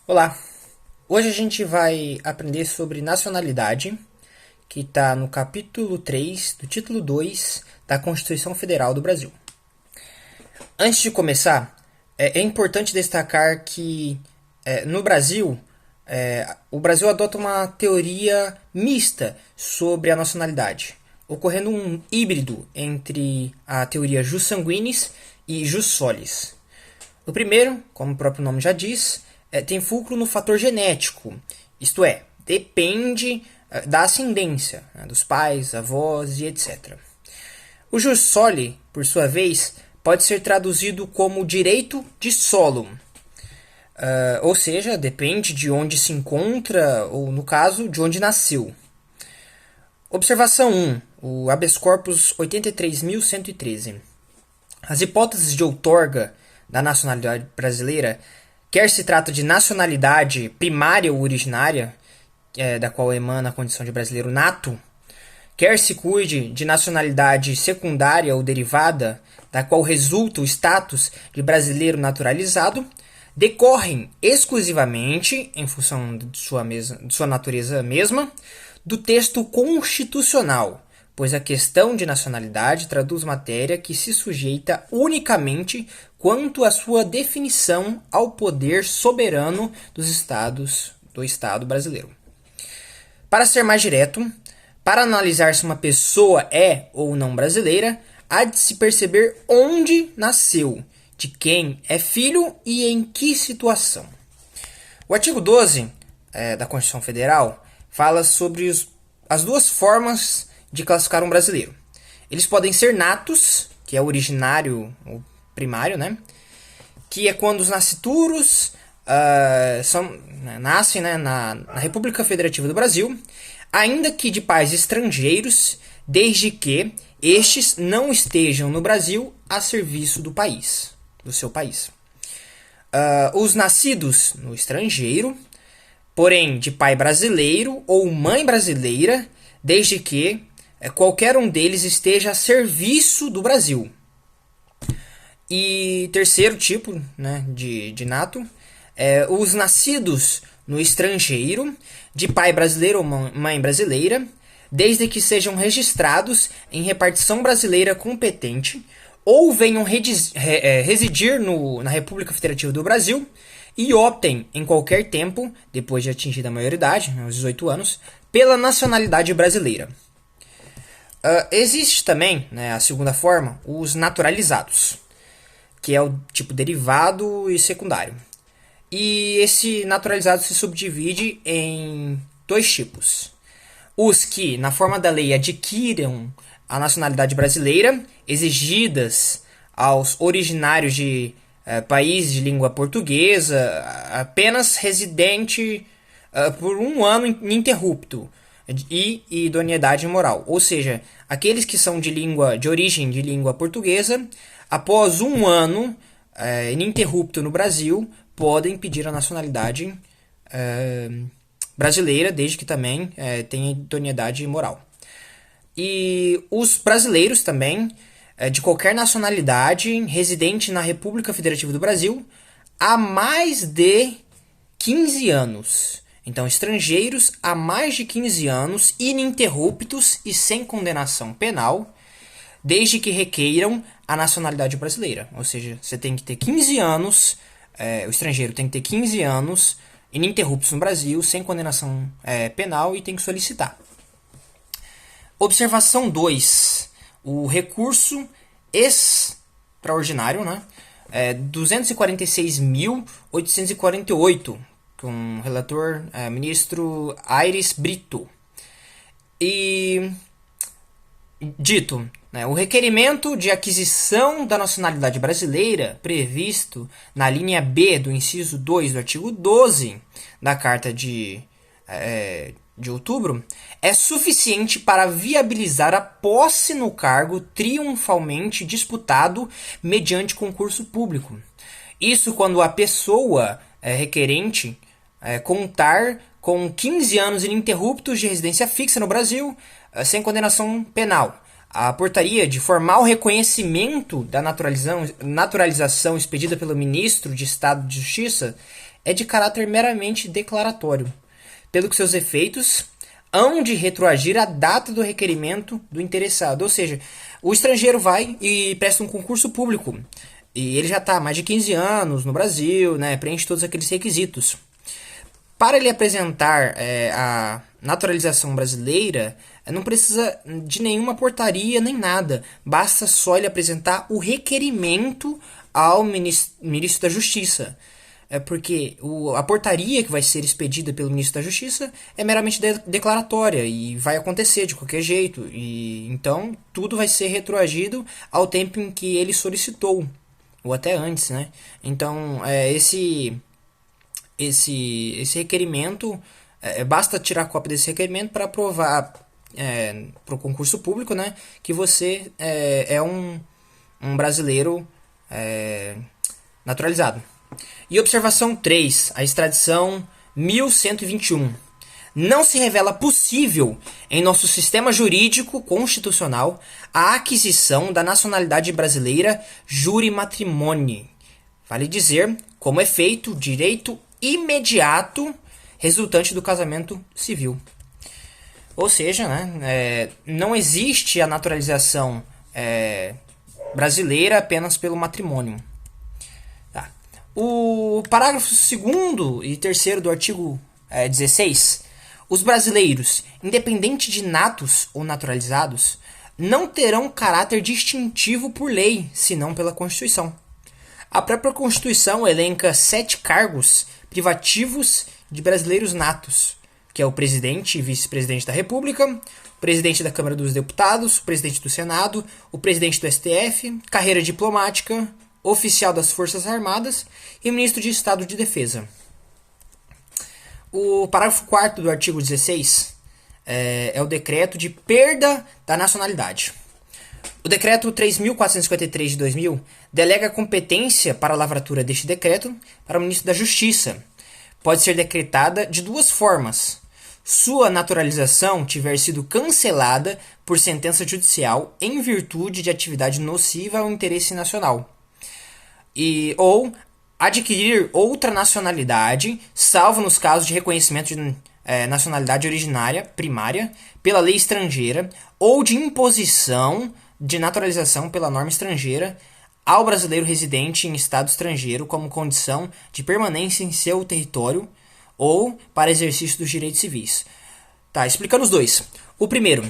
Olá! Hoje a gente vai aprender sobre nacionalidade, que está no capítulo 3 do título 2 da Constituição Federal do Brasil. Antes de começar, é importante destacar que no Brasil, o Brasil adota uma teoria mista sobre a nacionalidade, ocorrendo um híbrido entre a teoria jus sanguinis e jus solis. O primeiro, como o próprio nome já diz, tem fulcro no fator genético, isto é, depende da ascendência, né, dos pais, avós e etc. O jus soli, por sua vez, pode ser traduzido como direito de solo, ou seja, depende de onde se encontra, ou no caso, de onde nasceu. Observação 1, o habeas corpus 83.113. As hipóteses de outorga da nacionalidade brasileira, quer se trata de nacionalidade primária ou originária, da qual emana a condição de brasileiro nato, quer se cuide de nacionalidade secundária ou derivada, da qual resulta o status de brasileiro naturalizado, decorrem exclusivamente, em função de sua natureza mesma, do texto constitucional, pois a questão de nacionalidade traduz matéria que se sujeita unicamente quanto à sua definição ao poder soberano dos estados do Estado brasileiro. Para ser mais direto, para analisar se uma pessoa é ou não brasileira, há de se perceber onde nasceu, de quem é filho e em que situação. O artigo 12 da Constituição Federal fala sobre as duas formas de classificar um brasileiro. Eles podem ser natos, que é originário ou primário, né? Que é quando os nascituros nascem, né, na República Federativa do Brasil, ainda que de pais estrangeiros, desde que estes não estejam no Brasil a serviço do seu país. Os nascidos no estrangeiro, porém de pai brasileiro ou mãe brasileira, desde que qualquer um deles esteja a serviço do Brasil. E terceiro tipo, né, de nato, os nascidos no estrangeiro, de pai brasileiro ou mãe brasileira, desde que sejam registrados em repartição brasileira competente ou venham residir na República Federativa do Brasil e optem em qualquer tempo, depois de atingida a maioridade, né, aos 18 anos, pela nacionalidade brasileira. Existe também, né, a segunda forma, os naturalizados, que é o tipo derivado e secundário. E esse naturalizado se subdivide em dois tipos. Os que, na forma da lei, adquiram a nacionalidade brasileira, exigidas aos originários de países de língua portuguesa, apenas residente por um ano ininterrupto e idoneidade moral. Ou seja, aqueles que são de origem de língua portuguesa, após um ano ininterrupto no Brasil, podem pedir a nacionalidade brasileira, desde que também tenha idoneidade moral. E os brasileiros também, de qualquer nacionalidade, residente na República Federativa do Brasil, há mais de 15 anos. Então, estrangeiros há mais de 15 anos, ininterruptos e sem condenação penal, desde que requeiram a nacionalidade brasileira. Ou seja, você tem que ter 15 anos, o estrangeiro tem que ter 15 anos, ininterruptos no Brasil, sem condenação penal, e tem que solicitar. Observação 2. O recurso extraordinário, né? 246.848, com o relator ministro Aires Brito. E dito, né, o requerimento de aquisição da nacionalidade brasileira, previsto na linha B do inciso 2 do artigo 12 da Carta de outubro, é suficiente para viabilizar a posse no cargo triunfalmente disputado mediante concurso público. Isso quando a pessoa requerente contar com 15 anos ininterruptos de residência fixa no Brasil, sem condenação penal. A portaria de formal reconhecimento da naturalização expedida pelo Ministro de Estado de Justiça é de caráter meramente declaratório, pelo que seus efeitos hão de retroagir à data do requerimento do interessado. Ou seja, o estrangeiro vai e presta um concurso público. E ele já está há mais de 15 anos no Brasil, né, preenche todos aqueles requisitos. Para ele apresentar a naturalização brasileira, não precisa de nenhuma portaria nem nada. Basta só ele apresentar o requerimento ao ministro da Justiça. Porque a portaria que vai ser expedida pelo ministro da Justiça é meramente declaratória e vai acontecer de qualquer jeito. E então tudo vai ser retroagido ao tempo em que ele solicitou, ou até antes, né? Então esse requerimento, basta tirar cópia desse requerimento para provar para o concurso público, né, que você é um brasileiro naturalizado. E observação 3, a extradição 1121. Não se revela possível em nosso sistema jurídico constitucional a aquisição da nacionalidade brasileira jure matrimoni. Vale dizer, como efeito, direito imediato resultante do casamento civil. Ou seja, né, não existe a naturalização brasileira apenas pelo matrimônio. Tá. O parágrafo 2º e 3º do artigo 16. Os brasileiros, independente de natos ou naturalizados, não terão caráter distintivo por lei, senão pela Constituição. A própria Constituição elenca 7 cargos privativos de brasileiros natos, que é o presidente e vice-presidente da República, o presidente da Câmara dos Deputados, o presidente do Senado, o presidente do STF, carreira diplomática, oficial das Forças Armadas e ministro de Estado de Defesa. O parágrafo 4º do artigo 16 é o decreto de perda da nacionalidade. O decreto 3.453 de 2000 delega a competência para a lavratura deste decreto para o ministro da Justiça. Pode ser decretada de 2 formas. Sua naturalização tiver sido cancelada por sentença judicial em virtude de atividade nociva ao interesse nacional. Ou adquirir outra nacionalidade, salvo nos casos de reconhecimento de nacionalidade originária, primária, pela lei estrangeira, ou de imposição de naturalização pela norma estrangeira ao brasileiro residente em estado estrangeiro como condição de permanência em seu território ou para exercício dos direitos civis. Tá, explicando os dois. O primeiro,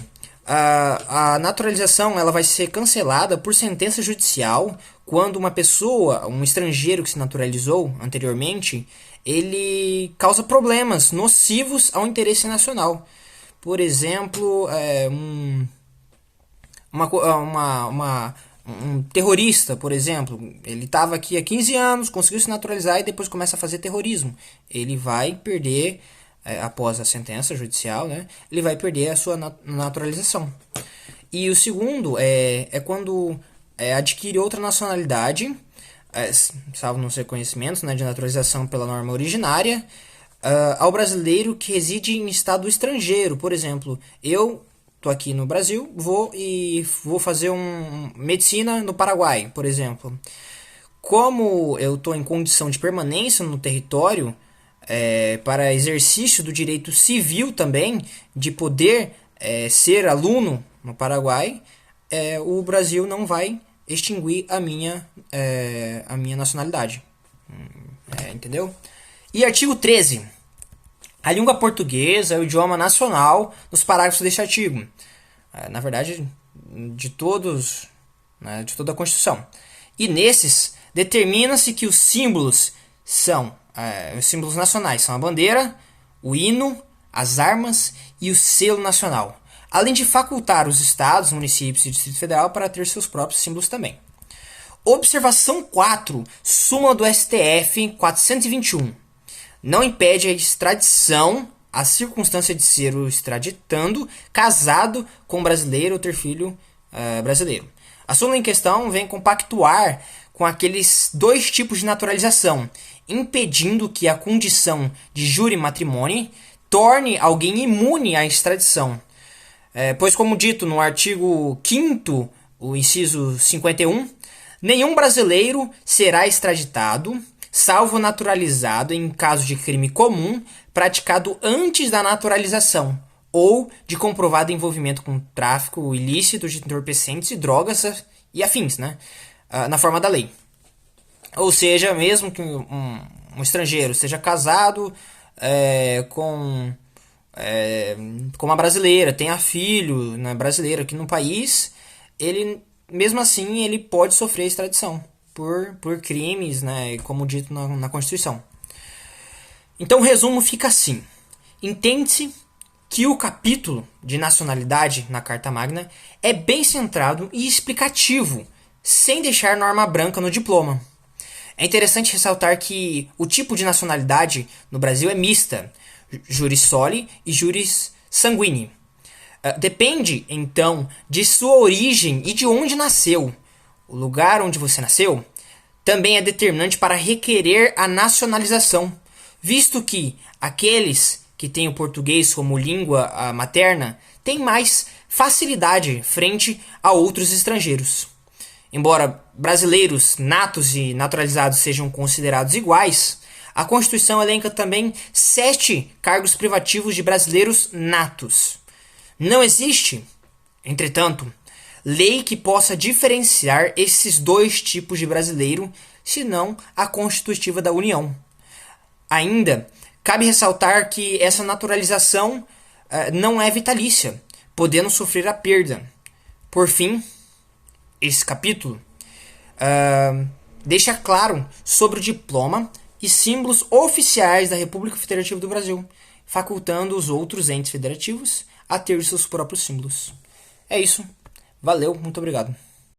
a naturalização ela vai ser cancelada por sentença judicial quando uma pessoa, um estrangeiro que se naturalizou anteriormente, ele causa problemas nocivos ao interesse nacional. Por exemplo, um terrorista, por exemplo, ele estava aqui há 15 anos, conseguiu se naturalizar e depois começa a fazer terrorismo. Ele vai perder, após a sentença judicial, né, ele vai perder a sua naturalização. E o segundo é quando adquire outra nacionalidade, salvo nos reconhecimentos, né, de naturalização pela norma originária, ao brasileiro que reside em estado estrangeiro. Por exemplo, eu estou aqui no Brasil, vou fazer medicina no Paraguai, por exemplo. Como eu estou em condição de permanência no território, para exercício do direito civil também, de poder ser aluno no Paraguai, o Brasil não vai extinguir a minha nacionalidade. Entendeu? E artigo 13. A língua portuguesa é o idioma nacional nos parágrafos deste artigo. Na verdade, de todos, né, de toda a Constituição. E nesses, determina-se que os símbolos são os símbolos nacionais. São a bandeira, o hino, as armas e o selo nacional. Além de facultar os estados, municípios e Distrito Federal para ter seus próprios símbolos também. Observação 4, súmula do STF 421. Não impede a extradição a circunstância de ser o extraditando casado com brasileiro ou ter filho brasileiro. A súmula em questão vem compactuar com aqueles 2 tipos de naturalização, impedindo que a condição de jure matrimoni torne alguém imune à extradição. Pois, como dito no artigo 5º, o inciso 51, nenhum brasileiro será extraditado salvo naturalizado em caso de crime comum praticado antes da naturalização, ou de comprovado envolvimento com tráfico ilícito de entorpecentes e drogas e afins, né? Na forma da lei. Ou seja, mesmo que um estrangeiro seja casado com uma brasileira, tenha filho, né, brasileiro aqui no país, ele, mesmo assim, ele pode sofrer extradição por crimes, né, como dito na Constituição. Então o resumo fica assim. Entende-se que o capítulo de nacionalidade na Carta Magna é bem centrado e explicativo, sem deixar norma branca no diploma. É interessante ressaltar que o tipo de nacionalidade no Brasil é mista, juris soli e juris sanguíneo. Depende, então, de sua origem e de onde nasceu. O lugar onde você nasceu também é determinante para requerer a nacionalização, visto que aqueles que têm o português como língua materna têm mais facilidade frente a outros estrangeiros. Embora brasileiros natos e naturalizados sejam considerados iguais, a Constituição elenca também 7 cargos privativos de brasileiros natos. Não existe, entretanto, lei que possa diferenciar esses dois tipos de brasileiro, senão a Constitutiva da União. Ainda, cabe ressaltar que essa naturalização não é vitalícia, podendo sofrer a perda. Por fim, esse capítulo deixa claro sobre o diploma e símbolos oficiais da República Federativa do Brasil, facultando os outros entes federativos a ter seus próprios símbolos. É isso. Valeu, muito obrigado.